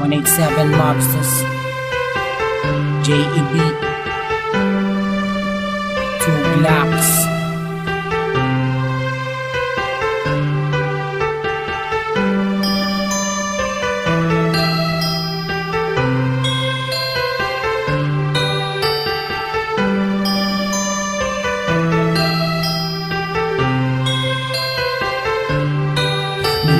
187 Mobsters, JEB, 2 Glocks.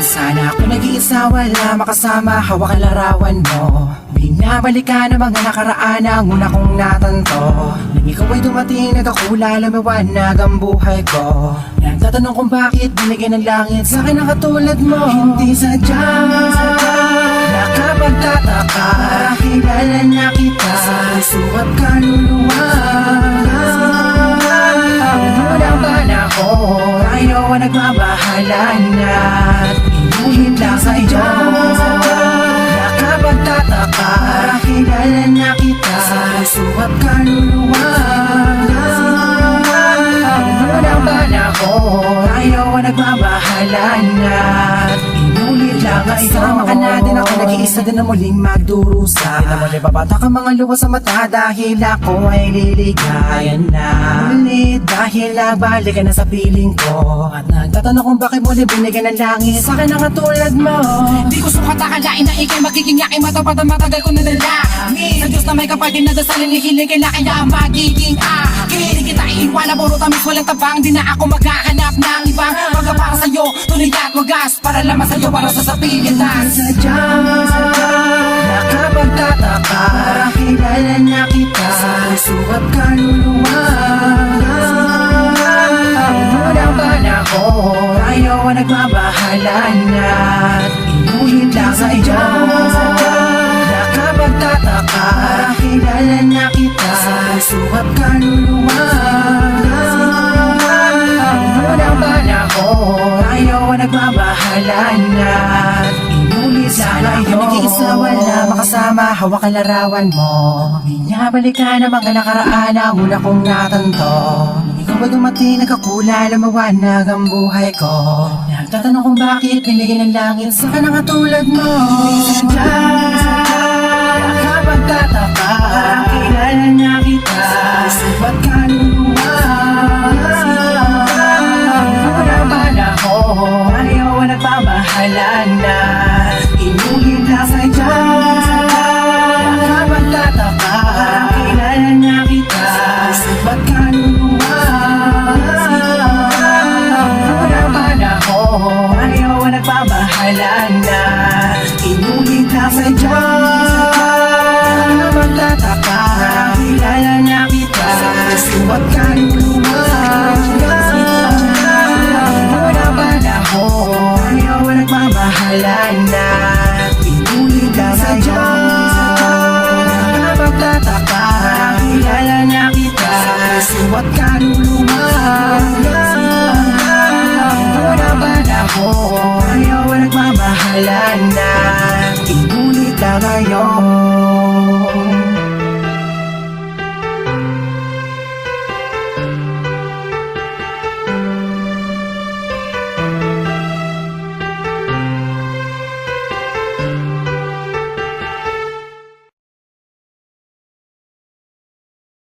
Sana ako nag-iisa, wala makasama, hawak ang larawan mo. Binabalikan ang mga nakaraan ang una kong natanto. Nang ikaw ay dumating, nagkakula, lumiwanag ang buhay ko. Nagtatanong kung bakit binigyan ng langit sa akin ang katulad mo. Hindi sadya, nakapagtataka, kilala na kita sa puso at kaluluwa. Unang panahon, tayo ang nagmamahalan at inuhin lang sa iyo. Nakapagtataka, kilala na kita sa puso at kaluluwa. Unang panahon, tayo ang nagmamahalan at inulit lang sa iyo. Kasama ka natin, ako nag-iisa din na muling magdurusa. Di na muli babata ka mga luha sa mata dahil ako ay liligayan na ulit. Dahil nagbalik ka na sa piling ko at nagtatanong kung bakit muli binigyan ng langit sa akin ang katulad mo. Di ko sukat akalain na ikay magiging yakin, matapat ang matagal ko na dalangin sa Diyos na may kapatid na dasalin, hihiling kailangan na magiging akin. Di kita iiwala, puro tamis, walang tabang. Di na ako maghahanap ng ibang magkapara sa'yo, tunay at wagas, para lamang sa'yo, para sa sapilitan. Sadya, nakapagtataka, kilala na kita sa puso at kaluluwa. Unang panahon, tayo ang nagmamahalan at inuhin lang sa iyo. Nakapagtataka, kilala na kita sa puso at kaluluwa. Unang panahon, tayo ang nagmamahalan at inulit lang kayo. Nag-iisa, wala makasama, hawak ang larawan mo. Binabalikan ang mga nakaraan ang una kong natanto. Ikaw ay dumating, nagkakula, lumawanag ang buhay ko. Nagtatanong kung bakit binigyan ng langit sa akin ang katulad mo. Sadya, nakapagtataka, kilala na kita sa puso at kaluluwa. Unang panahon, ayaw ang nagmamahalan na inulit lang sa iyo. Nakapagtataka, kilala na kita sa puso at kaluluwa. Unang panahon, ayaw ang nagmamahalan na inulit lang sa iyo. Nakapagtataka, kilala na kita sa puso at kaluluwa. Unang panahon, ayaw ang nagmamahalan na inulit lang sa iyo. Nakapagtataka, kilala na kita sa puso at kaluluwa. Unang panahon, ayaw ang nagmamahalan na inulit lang ngayon.